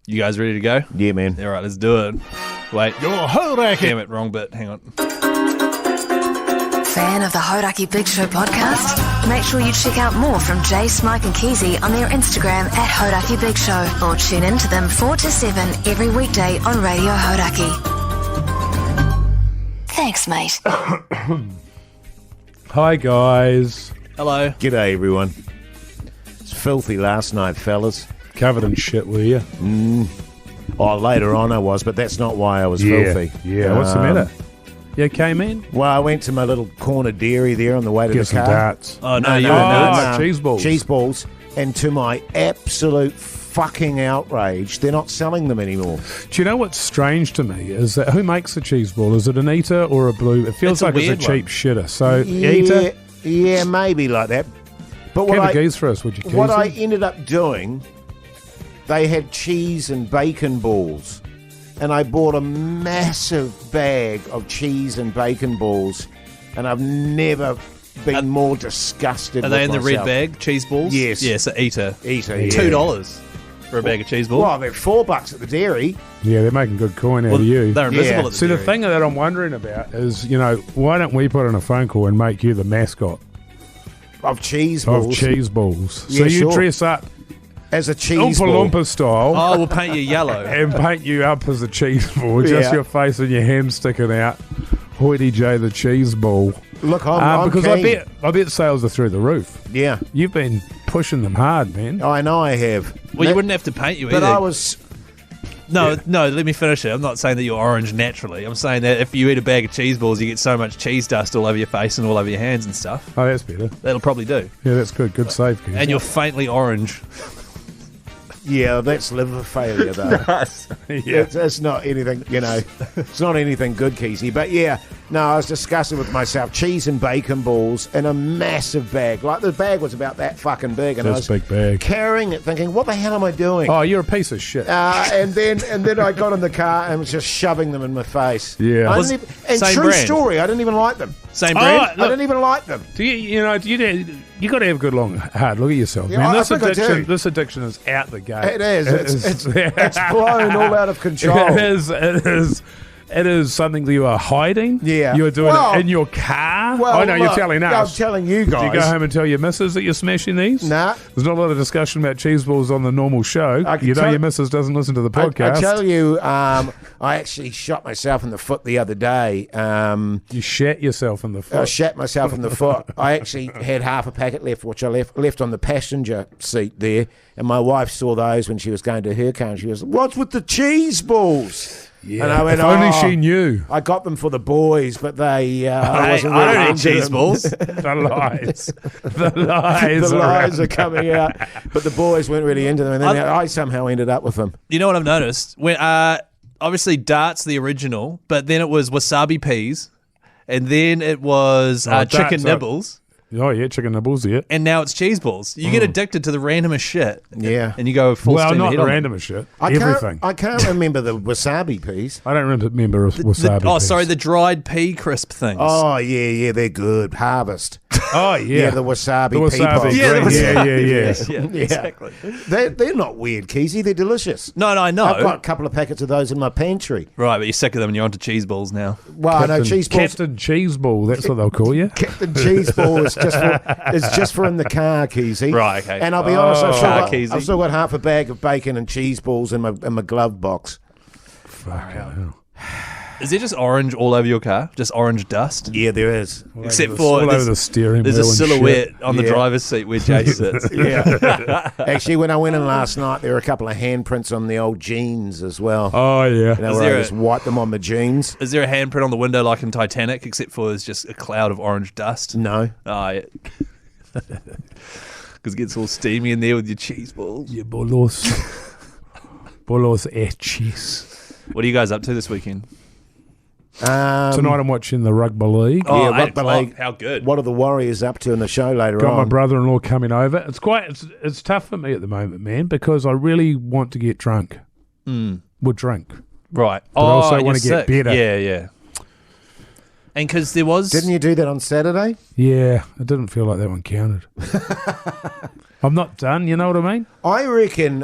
You guys ready to go? Yeah, man. All right, let's do it. Wait. Your Hauraki. Damn it, wrong bit. Hang on. Fan of the Hauraki Big Show podcast? Make sure you check out more from Jase, Mike and Keyzie on their Instagram at Hauraki Big Show, or tune in to them 4 to 7 every weekday on Radio Hauraki. Thanks, mate. Hi, guys. Hello. G'day, everyone. It's filthy last night, fellas. Covered in shit, were you? Oh, later on I was, but that's not why I was filthy. Yeah, what's the matter? You okay, man? Well, I went to my little corner dairy there on the way to Get the some car. darts. Oh, no, you were cheese balls. Cheese balls. And to my absolute fucking outrage, they're not selling them anymore. Do you know what's strange to me is that who makes a cheese ball? Is it an eater or a blue? It feels It's a like it's a weird cheap one. shitter. So, Yeah, eater, yeah, maybe like that. But get a what geese for us, would you, what Keyzie? I ended up doing, they had cheese and bacon balls. And I bought a massive bag of cheese and bacon balls. And I've never been more disgusted Are with they in the red myself. bag? Cheese balls? Yes. Yeah, so eater. Eater, yeah. $2 for a bag of cheese balls. Well, they're $4 at the dairy. Yeah, they're making good coin out Well, of you. they're invisible Yeah. at the See, the dairy. thing that I'm wondering about is, why don't we put in a phone call and make you the mascot Of cheese balls. of cheese balls? Yeah, So you sure. dress up As a cheese Oompa ball. Loompa style Oh, we'll paint you yellow. and paint you up as a cheese ball, just Yeah. your face and your hand sticking out. Hoity J the cheese ball. Look, I'm Because keen. I bet sales are through the roof. Yeah, You've been pushing them hard, man. I know I have. Well, you wouldn't have to paint you But either. I was... No, let me finish it. I'm not saying that you're orange naturally. I'm saying that if you eat a bag of cheese balls, you get so much cheese dust all over your face and all over your hands and stuff. Oh, that's better. That'll probably do. Yeah, that's good. Good save, Keith. And you're faintly orange. Yeah, that's liver failure, though. yeah. It's not anything, it's not anything good, Keyzie. But yeah, no, I was disgusted with myself. Cheese and bacon balls in a massive bag. Like, the bag was about that fucking big. And That's I a was big bag. carrying it thinking, what the hell am I doing? Oh, you're a piece of shit. And then I got in the car and was just shoving them in my face. Yeah. I Was- didn't even, and same true brand? story, I didn't even like them. Same brand? I didn't even like them. Do you got to have a good long hard look at yourself, Yeah, man. I think I do. This addiction is out the gate. It is. It's blown all out of control. It is something that you are hiding. Yeah. You're doing Well- it in your car. Well, I know you're look, telling I'm us. telling you guys. Do you go home and tell your missus that you're smashing these? Nah. There's not a lot of discussion about cheese balls on the normal show. I can You know tell- your missus doesn't listen to the I podcast. tell you, I actually shot myself in the foot the other day. You shat yourself in the I foot. shat myself in the foot. I actually had half a packet left, which I left on the passenger seat there. And my wife saw those when she was going to her car, and she was, "What's with the cheese balls?" Yeah. And I went, if only "Oh, she knew. I got them for the boys, but they. I wasn't don't really eat into cheese them." balls. The lies. The lies. The lies around. are coming out, but the boys weren't really into them, and then I somehow ended up with them. You know what I've noticed? When obviously Dart's the original, but then it was wasabi peas, and then it was Darts chicken are- nibbles, Oh, yeah, chicken nibbles, yeah. and now it's cheese balls. You get addicted to the randomest shit. Yeah. And you go full Well, steam not ahead the on it. randomest shit. I Everything. I can't remember the wasabi piece. I don't remember wasabi. Oh, peas. sorry, the dried pea crisp things. Oh yeah, they're good. Harvest. Oh, yeah. The wasabi. The wasabi pea Yeah, the pods. green. wasabi. Yeah. yeah, exactly. They're not weird, Keyzie. They're delicious. No, I know. I've got a couple of packets of those in my pantry. Right, but you're sick of them and you're onto cheese balls now. Well, I know cheese balls. Captain Cheese Ball, that's what they'll call you. Captain Cheese Ball is just for in the car, Keyzie. Right, okay. And I'll be honest, Keyzie. I've still got half a bag of bacon and cheese balls in my glove box. Fucking hell. Is there just orange all over your car? Just orange dust? Yeah, there is. Except All for over there's, the steering there's a wheel and silhouette shit. on the Yeah. driver's seat where Jase sits. Yeah. Actually, when I went in last night, there were a couple of handprints on the old jeans as well. Oh, yeah. You know, Is where there I a- just wiped them on the jeans. Is there a handprint on the window like in Titanic, except for there's just a cloud of orange dust? No. Oh, yeah. Because it gets all steamy in there with your cheese balls. Yeah, bolos. Bolos et cheese. What are you guys up to this weekend? Tonight I'm watching the rugby league. Yeah, 8 rugby o'clock. league. How good. What are the Warriors up to in the show later Got my on? brother-in-law coming over. It's tough for me at the moment, man, because I really want to get drunk. We'll drink. Right. But I also you're wanna get sick. better. Yeah, yeah. And because there was... Didn't you do that on Saturday? Yeah, it didn't feel like that one counted. I'm not done, you know what I mean? I reckon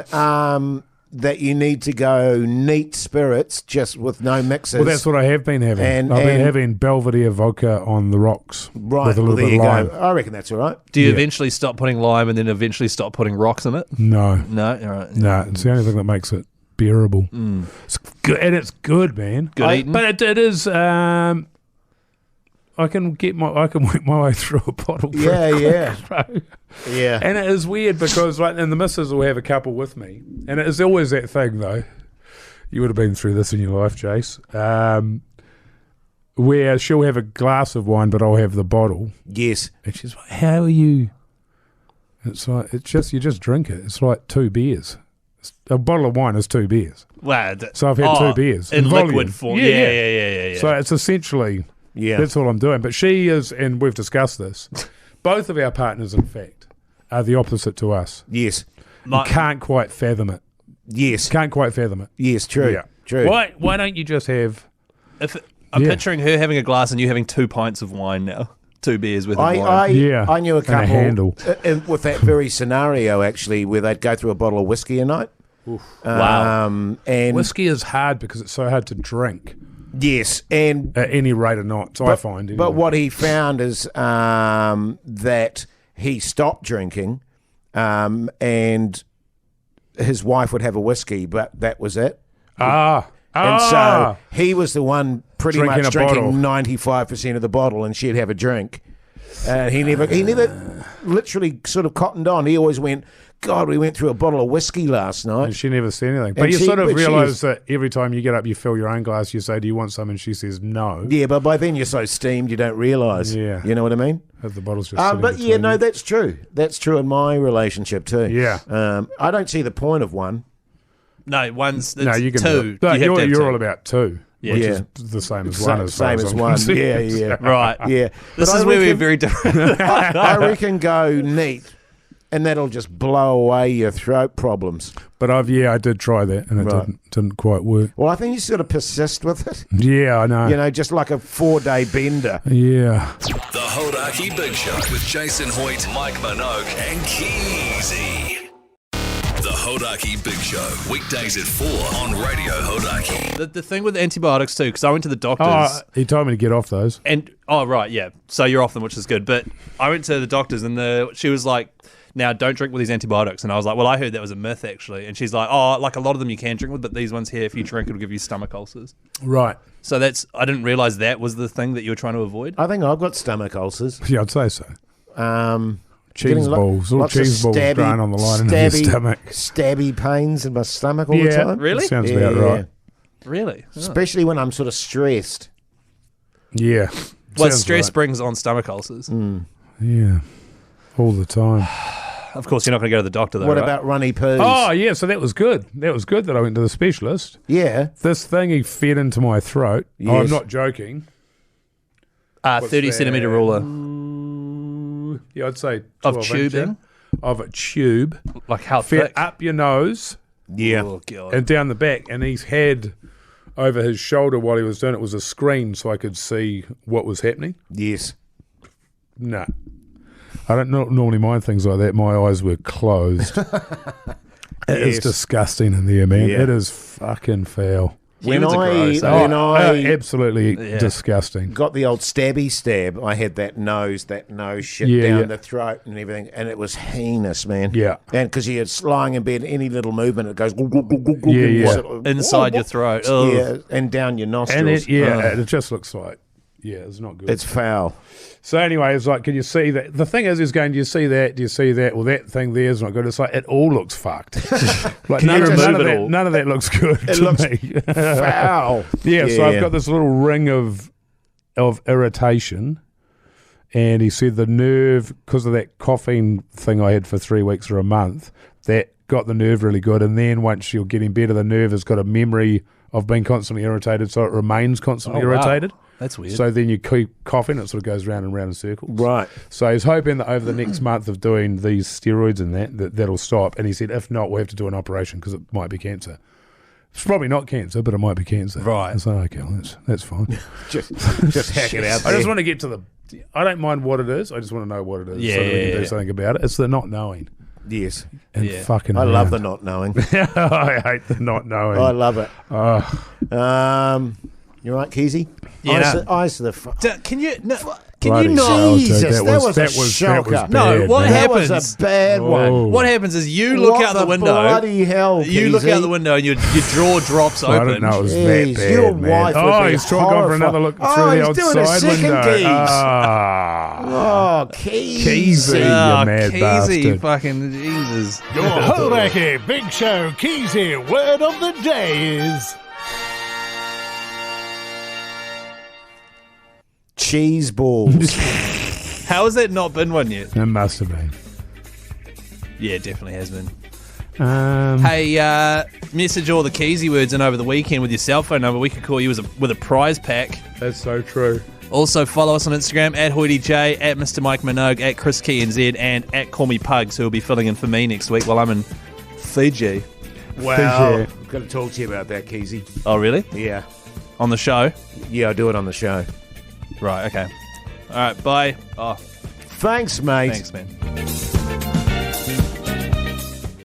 that you need to go neat spirits just with no mixes. Well, that's what I have been having. I've been having Belvedere vodka on the rocks with a little bit of lime. I reckon that's all right. Do you eventually stop putting lime and then eventually stop putting rocks in it? No. No? All right. No, it's the only thing that makes it bearable. It's good, and it's good, man. Good eating? But it is... I can work my way through a bottle. Yeah. Yeah. And it is weird because, like, and the missus will have a couple with me, and it is always that thing, though. You would have been through this in your life, Jase, where she'll have a glass of wine, but I'll have the bottle. Yes. And she's like, "How are you?" It's like you just drink it. It's like 2 beers. A bottle of wine is 2 beers. Wow. So I've had 2 beers in volume. liquid form. Yeah. So it's essentially. Yeah. That's all I'm doing. But she is, and we've discussed this, both of our partners, in fact, are the opposite to us. Yes. You can't quite fathom it. Yes. Can't quite fathom it. Yes, true. Yeah. True. Why don't you just have... I'm picturing her having a glass and you having 2 pints of wine now. 2 beers with wine. I knew a couple and a handle. With that very scenario, actually, where they'd go through a bottle of whiskey a night. Wow. And Whiskey is hard because it's so hard to drink. yes, and At any rate or not, I find. Anyway. But what he found is that he stopped drinking, and his wife would have a whiskey, but that was it. And so he was the one pretty much drinking 95% of the bottle, and she'd have a drink. He never literally sort of cottoned on. He always went, God, we went through a bottle of whiskey last night. And she never said anything. But you sort of realise that every time you get up, you fill your own glass, you say, do you want some? And she says no. Yeah, but by then you're so steamed you don't realise. Yeah. You know what I mean? The bottle's just sitting but yeah, between no, you. that's true. That's true in my relationship too. Yeah. I don't see the point of one. No, you can 2. You have to have You're 2. all about 2. Yeah. Which Yeah. is the same as one. Same as one. Yeah. Right. Yeah. This But is I where we're reckon- very different. I reckon go neat, and that'll just blow away your throat problems. But I did try that, and it didn't quite work. Well, I think you sort of persist with it. Yeah, I know. You know, just like a 4-day bender. Yeah. The Hauraki Big Show with Jason Hoyt, Mike Minogue, and Keyzie. The Hauraki Big Show, weekdays at 4 on Radio Hauraki. The thing with antibiotics too, because I went to the doctors. He told me to get off those. And so you're off them, which is good. But I went to the doctors, and she was like, "Now don't drink with these antibiotics." And I was like, "Well, I heard that was a myth, actually." And she's like, "Oh, like a lot of them you can drink with, but these ones here, if you drink, it'll give you stomach ulcers." Right. So I didn't realize that was the thing that you were trying to avoid. I think I've got stomach ulcers. Yeah, I'd say so. Cheese Getting balls, all lots of cheese balls stabby- drawn on the line in your stomach. Stabby pains in my stomach all the time. Really? Sounds Yeah, about right. Really? Oh. Especially when I'm sort of stressed. Yeah. Well, Sounds stress right. brings on stomach ulcers. Yeah. All the time. Of course, you're not going to go to the doctor, though, What right? about runny poos? Oh, yeah, so that was good. That was good that I went to the specialist. Yeah. This thing he fed into my throat. Yes. I'm not joking. 30 centimetre ruler. Yeah, I'd say 12 Of tubing? incher of a tube. Like how Fed thick? up your nose Yeah. Oh, God. and down the back. And he's had over his shoulder while he was doing it was a screen so I could see what was happening. Yes. No. I don't normally mind things like that. My eyes were closed. It is Yes. disgusting in there, man. Yeah. It is fucking foul. Humans are gross, eh? when I Absolutely Yeah. disgusting. got the old stabby stab, I had that nose shit Yeah, down yeah. the throat and everything, and it was heinous, man. Yeah. And because you're lying in bed, any little movement, it goes Yeah, yeah. sort of- Inside your throat. Ugh. Yeah, and down your nostrils. And it just looks like, it's not good. It's foul. So anyway, it's like, can you see that? The thing is going, do you see that? Do you see that? Well, that thing there is not good. It's like, it all looks fucked. Like Can you remove it that, all? none of that looks good It to looks me. foul. Yeah, so I've got this little ring of irritation, and he said the nerve, because of that coughing thing I had for 3 weeks or a month, that got the nerve really good. And then once you're getting better, the nerve has got a memory of being constantly irritated, so it remains constantly Oh, wow. irritated. That's weird. So then you keep coughing, it sort of goes round and round in circles. Right. So he's hoping that over the next month of doing these steroids and that'll stop. And he said, if not, we'll have to do an operation because it might be cancer. It's probably not cancer, but it might be cancer. Right. So, okay, well, that's fine. just hack it out I there. just want to get to the... I don't mind what it is. I just want to know what it is Yeah, so that we can yeah. do something about it. It's the not knowing. Yes. And Yeah. fucking I love the around. not knowing. I hate the not knowing. I love it. Oh, You right, Keyzie? Yeah, Eyes to the front. Can you bloody not? hell, dude. Jesus, that was a shocker. bad, No, what man. That happens? was a bad Oh. one. What happens is you look What out the window. Bloody hell, You look Keyzie. out the window and your jaw drops I open. didn't know it was Jeez, that bad, your man. wife would Oh, be he's trying going for another look horrified. through Oh, the he's doing a outside second window. gaze. Ah. Oh, Keyzie. Keyzie. You mad Keyzie, bastard. fucking Jesus. Your Hauraki Big Show Keyzie word of the day is... Cheese balls. How has that not been one yet? It must have been. Yeah, it definitely has been. Um, Hey, message all the Keyzie words in over the weekend with your cell phone number. We could call you with a prize pack. That's so true. Also, follow us on Instagram at HoityJ, at Mr. Mike Minogue, at Chris KeyNZ, and at Call Me Pugs, who will be filling in for me next week while I'm in Fiji. Wow. Fiji. I've got to talk to you about that, Keyzie. Oh, really? Yeah. On the show? Yeah, I'll do it on the show. Right, okay. All right, bye. Oh, Thanks, mate. thanks, man.